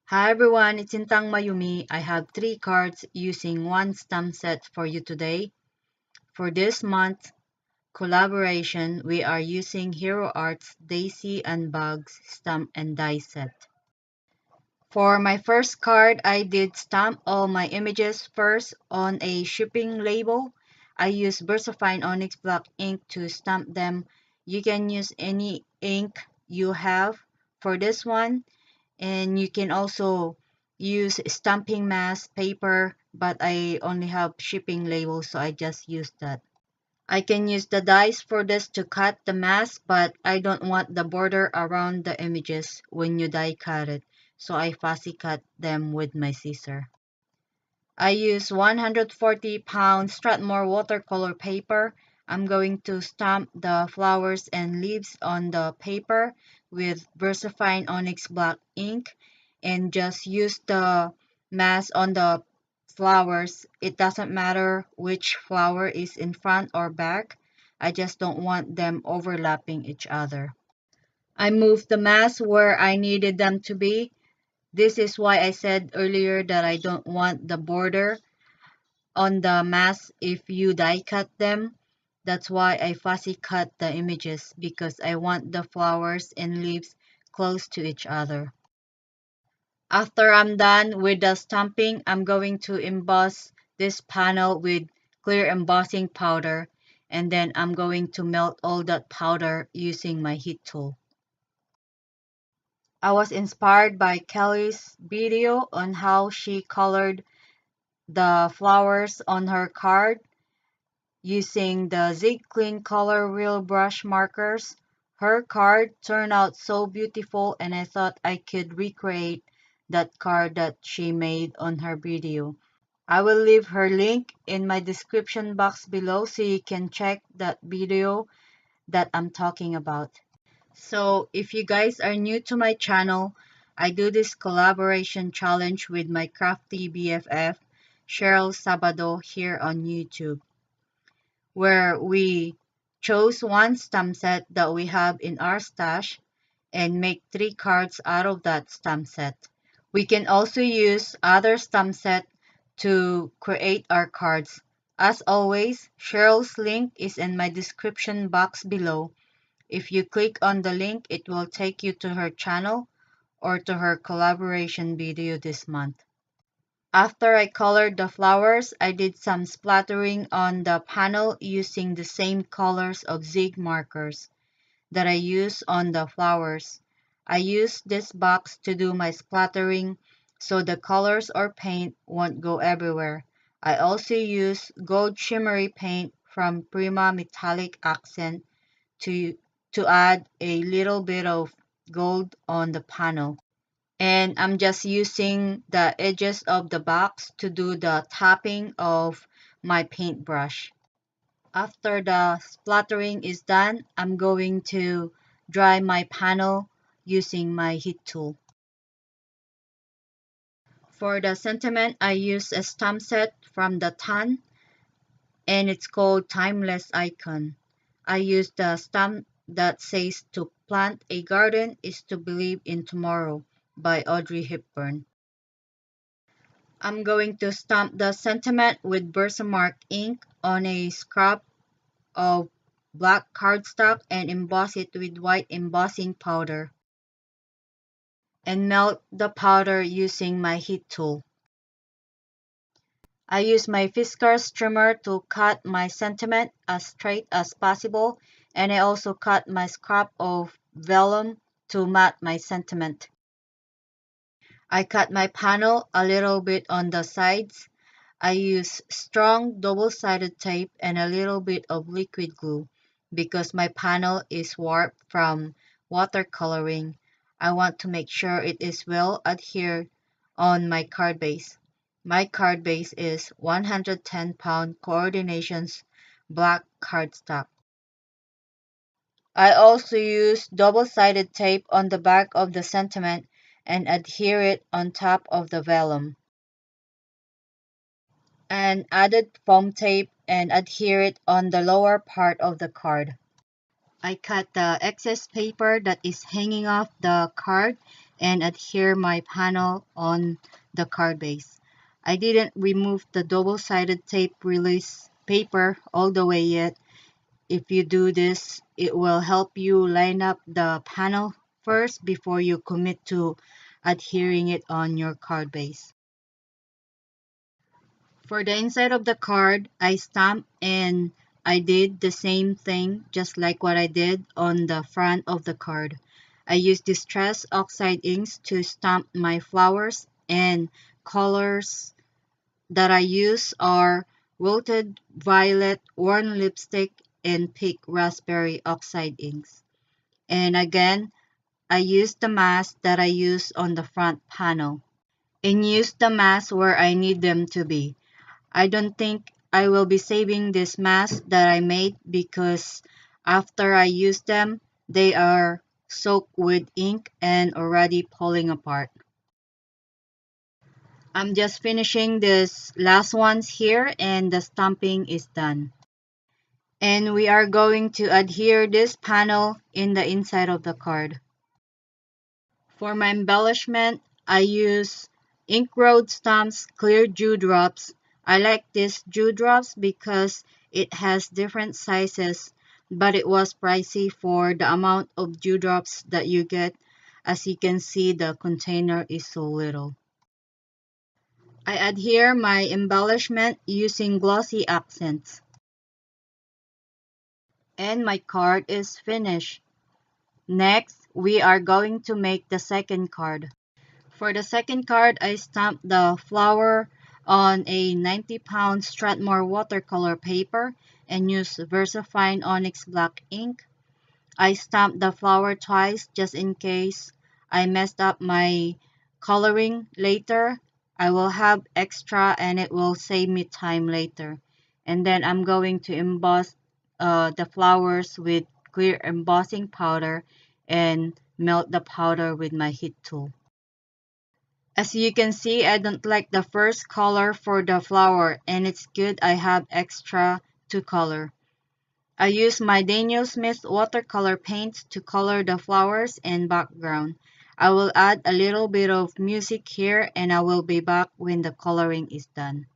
Hi everyone, it's Sintang Mayumi. I have 3 cards using one stamp set for you today. For this month collaboration, we are using Hero Arts Daisy and Bugs stamp and die set. For my first card, I did stamp all my images first on a shipping label. I used VersaFine Onyx Black ink to stamp them. You can use any ink you have for this one. And you can also use stamping mask paper, but I only have shipping labels, so I just use that. I can use the dies for this to cut the mask, but I don't want the border around the images when you die cut it, so I fussy cut them with my scissor. I use 140-pound Strathmore watercolor paper. I'm going to stamp the flowers and leaves on the paper with VersaFine Onyx Black ink and just use the mask on the flowers. It doesn't matter which flower is in front or back. I just don't want them overlapping each other. I moved the mask where I needed them to be. This is why I said earlier that I don't want the border on the mask if you die cut them. That's why I fussy cut the images because I want the flowers and leaves close to each other. After I'm done with the stamping, I'm going to emboss this panel with clear embossing powder, and then I'm going to melt all that powder using my heat tool. I was inspired by Kelly's video on how she colored the flowers on her card using the Zig Clean Color Wheel brush markers. Her card turned out so beautiful and I thought I could recreate that card that she made on her video. I will leave her link in my description box below so you can check that video that I'm talking about. So if you guys are new to my channel, I do this collaboration challenge with my crafty BFF, Cherryl Sabado, here on YouTube, where we chose one stamp set that we have in our stash and make 3 cards out of that stamp set. We can also use other stamp set to create our cards. As always, Cheryl's link is in my description box below. If you click on the link, it will take you to her channel or to her collaboration video this month. After I colored the flowers, I did some splattering on the panel using the same colors of Zig markers that I use on the flowers. I use this box to do my splattering so the colors or paint won't go everywhere. I also use gold shimmery paint from Prima Metallic Accent to, to add a little bit of gold on the panel. And I'm just using the edges of the box to do the tapping of my paintbrush. After the splattering is done, I'm going to dry my panel using my heat tool. For the sentiment, I use a stamp set from the Tan and it's called Timeless Icon. I use the stamp that says to plant a garden is to believe in tomorrow by Audrey Hepburn. I'm going to stamp the sentiment with Versamark ink on a scrap of black cardstock and emboss it with white embossing powder and melt the powder using my heat tool. I use my Fiskars trimmer to cut my sentiment as straight as possible, and I also cut my scrap of vellum to mat my sentiment. I cut my panel a little bit on the sides. I use strong double-sided tape and a little bit of liquid glue because my panel is warped from watercoloring. I want to make sure it is well adhered on my card base. My card base is 110-pound Coordinations black cardstock. I also use double-sided tape on the back of the sentiment and adhere it on top of the vellum, and added foam tape and adhere it on the lower part of the card. I cut the excess paper that is hanging off the card and adhere my panel on the card base. I didn't remove the double-sided tape release paper all the way yet. If you do this, it will help you line up the panel first before you commit to adhering it on your card base. For the inside of the card, I stamped and I did the same thing just like what I did on the front of the card. I used distress oxide inks to stamp my flowers, and colors that I use are wilted violet, worn lipstick, and pink raspberry oxide inks. And again, I used the mask that I used on the front panel and used the masks where I need them to be. I don't think I will be saving this mask that I made because after I use them, they are soaked with ink and already pulling apart. I'm just finishing this last ones here and the stamping is done. And we are going to adhere this panel in the inside of the card. For my embellishment, I use Ink Road Stamps Clear Dewdrops. I like these dewdrops because it has different sizes, but it was pricey for the amount of dewdrops that you get. As you can see, the container is so little. I adhere my embellishment using glossy accents. And my card is finished. Next, we are going to make the second card. For the second card, I stamped the flower on a 90-pound Strathmore watercolor paper and used VersaFine Onyx Black ink. I stamped the flower twice just in case I messed up my coloring later. I will have extra and it will save me time later. And then I'm going to emboss the flowers with clear embossing powder and melt the powder with my heat tool. As you can see, I don't like the first color for the flower and it's good I have extra to color. I use my Daniel Smith watercolor paints to color the flowers and background. I will add a little bit of music here and I will be back when the coloring is done.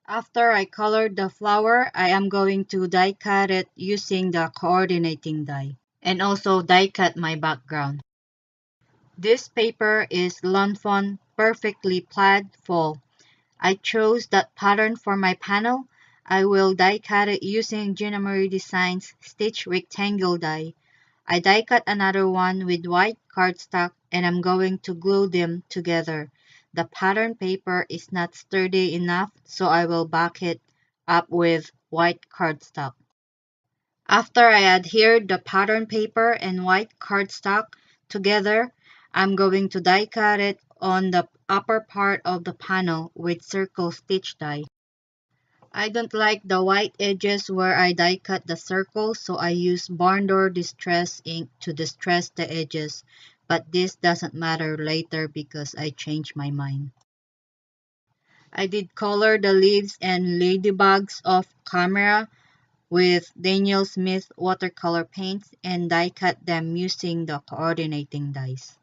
After I colored the flower, I am going to die cut it using the coordinating die and also die cut my background. This paper is Lunfon Perfectly Plaid Fall. I chose that pattern for my panel. I will die cut it using Gina Marie Designs Stitch Rectangle die. I die cut another one with white cardstock and I'm going to glue them together. The pattern paper is not sturdy enough, so I will back it up with white cardstock. After I adhered the pattern paper and white cardstock together, I'm going to die cut it on the upper part of the panel with circle stitch die. I don't like the white edges where I die cut the circle, so I use Barn Door Distress ink to distress the edges, but this doesn't matter later because I changed my mind. I did color the leaves and ladybugs off camera with Daniel Smith watercolor paints and die cut them using the coordinating dies.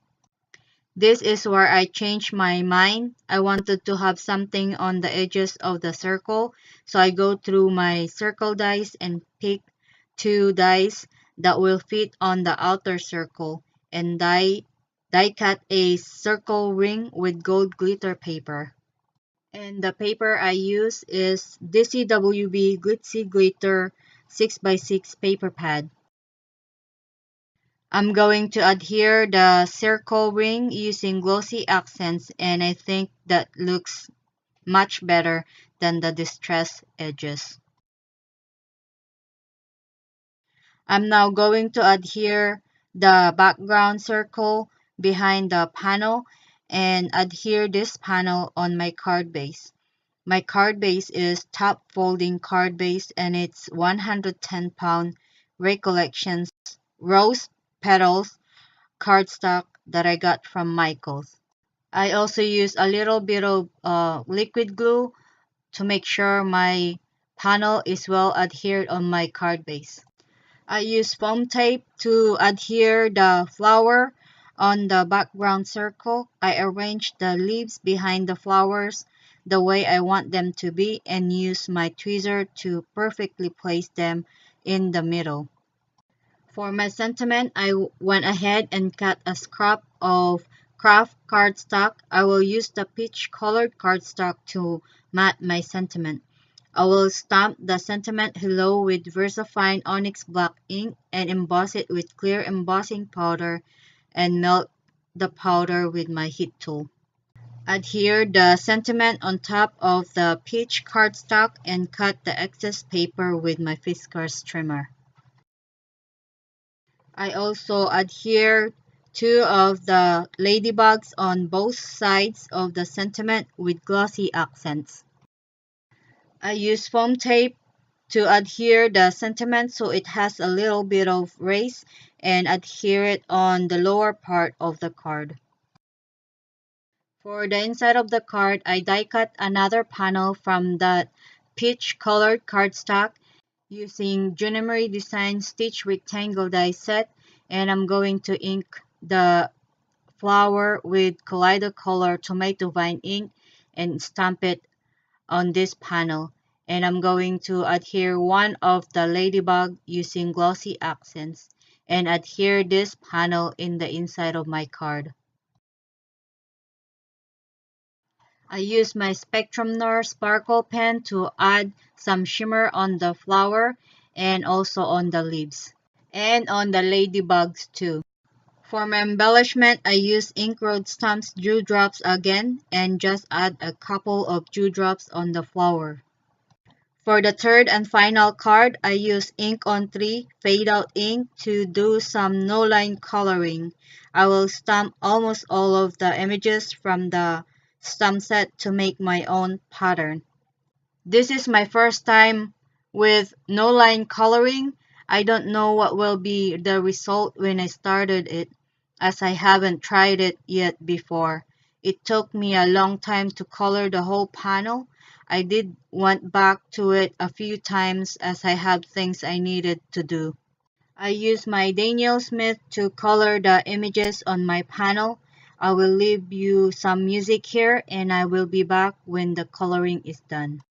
This is where I changed my mind. I wanted to have something on the edges of the circle, so I go through my circle dies and pick two dies that will fit on the outer circle, and die cut a circle ring with gold glitter paper. And the paper I use is DCWB Glitzy Glitter 6x6 paper pad. I'm going to adhere the circle ring using glossy accents, and I think that looks much better than the distressed edges. I'm now going to adhere the background circle behind the panel and adhere this panel on my card base. My card base is top folding card base, and it's 110-pound Recollections rose petals cardstock that I got from Michael's. I also use a little bit of liquid glue to make sure my panel is well adhered on my card base. I use foam tape to adhere the flower on the background circle. I arrange the leaves behind the flowers the way I want them to be and use my tweezer to perfectly place them in the middle. For my sentiment, I went ahead and cut a scrap of craft cardstock. I will use the peach colored cardstock to mat my sentiment. I will stamp the sentiment hello with VersaFine Onyx Black ink and emboss it with clear embossing powder and melt the powder with my heat tool. Adhere the sentiment on top of the peach cardstock and cut the excess paper with my Fiskars trimmer. I also adhere two of the ladybugs on both sides of the sentiment with glossy accents. I use foam tape to adhere the sentiment so it has a little bit of raise and adhere it on the lower part of the card. For the inside of the card, I die cut another panel from that peach colored cardstock using Junimary Design Stitch Rectangle die set, and I'm going to ink the flower with Kaleido Color Tomato Vine ink and stamp it on this panel. And I'm going to adhere one of the ladybug using glossy accents and adhere this panel in the inside of my card. I use my Spectrum Noir sparkle pen to add some shimmer on the flower and also on the leaves and on the ladybugs too. For my embellishment, I use Ink Road Stamps dewdrops again and just add a couple of dewdrops on the flower. For the third and final card, I use Ink on 3 Fade Out ink to do some no-line coloring. I will stamp almost all of the images from the stamp set to make my own pattern. This is my first time with no-line coloring. I don't know what will be the result when I started it, as I haven't tried it yet before. It took me a long time to color the whole panel. I did went back to it a few times as I have things I needed to do. I use my Daniel Smith to color the images on my panel. I will leave you some music here and I will be back when the coloring is done.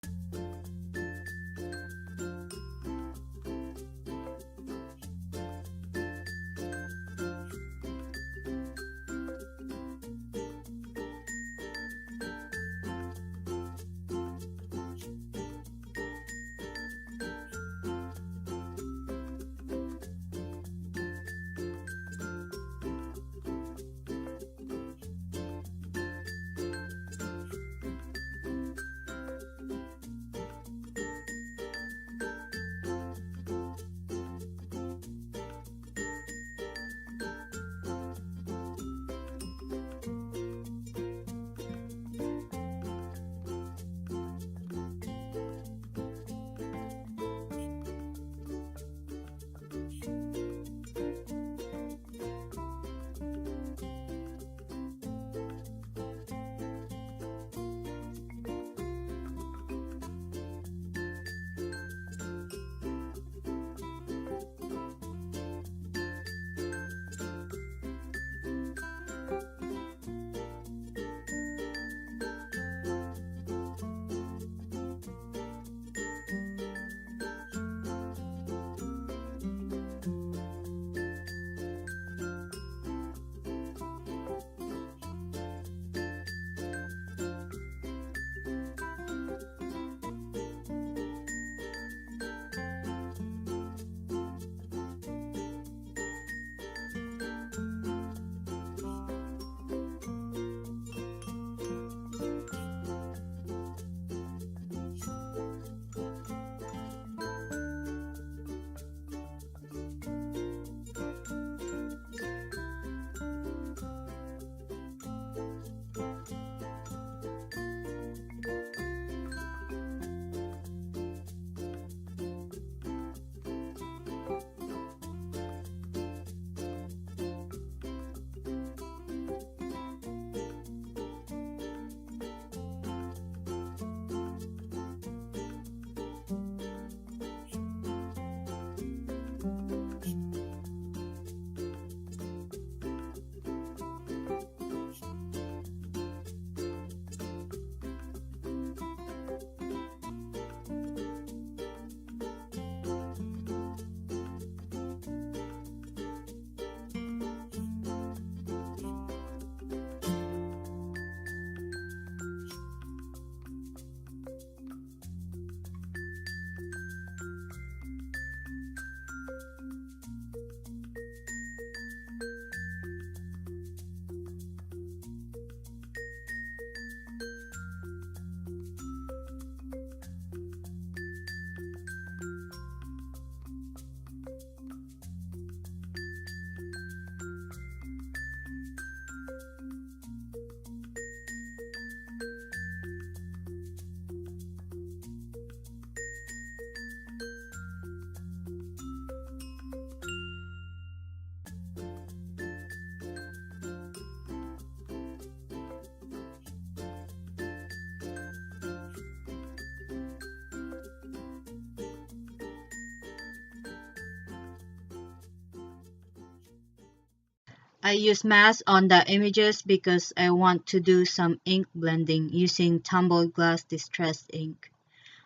I use mask on the images because I want to do some ink blending using tumbled glass distress ink.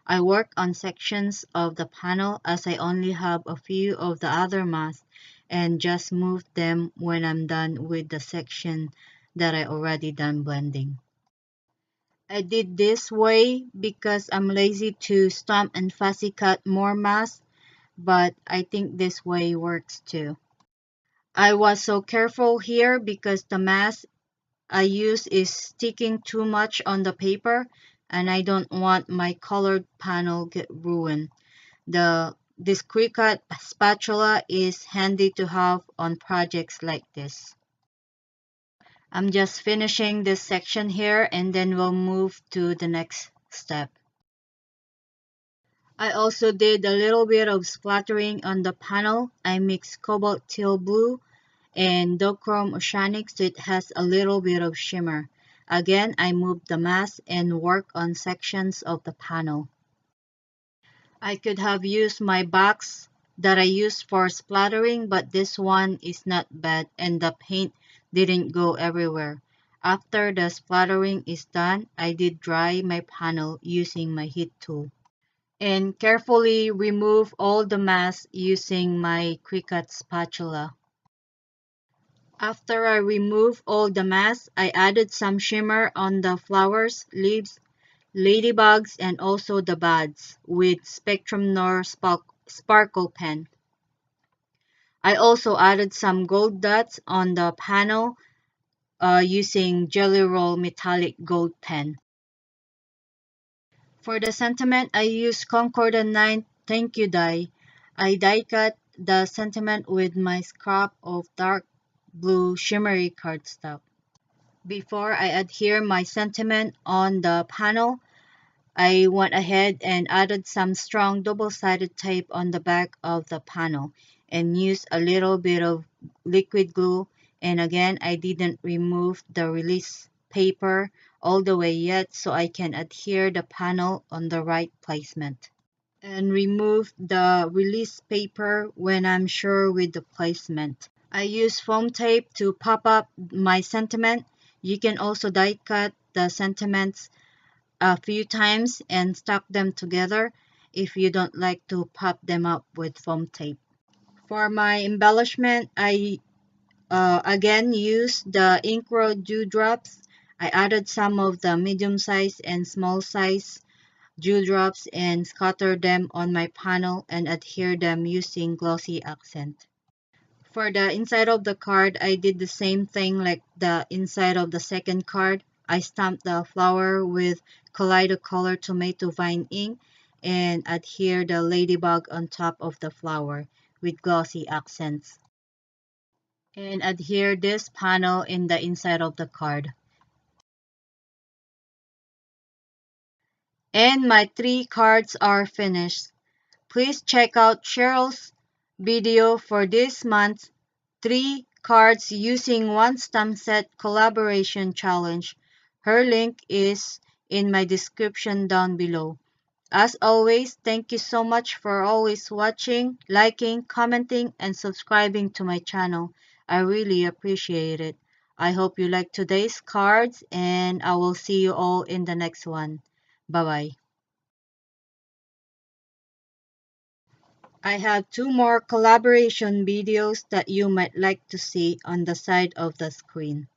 I work on sections of the panel as I only have a few of the other masks and just move them when I'm done with the section that I already done blending. I did this way because I'm lazy to stamp and fussy cut more masks, but I think this way works too. I was so careful here because the mask I use is sticking too much on the paper and I don't want my colored panel get ruined. This Cricut spatula is handy to have on projects like this. I'm just finishing this section here and then we'll move to the next step. I also did a little bit of splattering on the panel. I mixed cobalt teal blue and duochrome oceanic so it has a little bit of shimmer. Again, I moved the mask and worked on sections of the panel. I could have used my box that I used for splattering, but this one is not bad and the paint didn't go everywhere. After the splattering is done, I did dry my panel using my heat tool and carefully remove all the mask using my Cricut spatula. After I removed all the mask, I added some shimmer on the flowers, leaves, ladybugs, and also the buds with Spectrum Noir Sparkle Pen. I also added some gold dots on the panel using Jelly Roll Metallic Gold Pen. For the sentiment, I used Concord 9 Thank You die. I die cut the sentiment with my scrap of dark blue shimmery cardstock. Before I adhere my sentiment on the panel, I went ahead and added some strong double-sided tape on the back of the panel and used a little bit of liquid glue, and again I didn't remove the release paper all the way yet so I can adhere the panel on the right placement. And remove the release paper when I'm sure with the placement. I use foam tape to pop up my sentiment. You can also die cut the sentiments a few times and stuck them together if you don't like to pop them up with foam tape. For my embellishment, I again used the Ink-Road dewdrops. I added some of the medium size and small size dewdrops and scattered them on my panel and adhere them using glossy accent. For the inside of the card, I did the same thing like the inside of the second card. I stamped the flower with Kaleidocolor Tomato Vine ink and adhere the ladybug on top of the flower with glossy accents. And adhere this panel in the inside of the card. And my 3 cards are finished. Please check out Cheryl's video for this month's 3 cards using one stamp set collaboration challenge. Her link is in my description down below. As always, thank you so much for always watching, liking, commenting, and subscribing to my channel. I really appreciate it. I hope you like today's cards and I will see you all in the next one. Bye bye. I have 2 more collaboration videos that you might like to see on the side of the screen.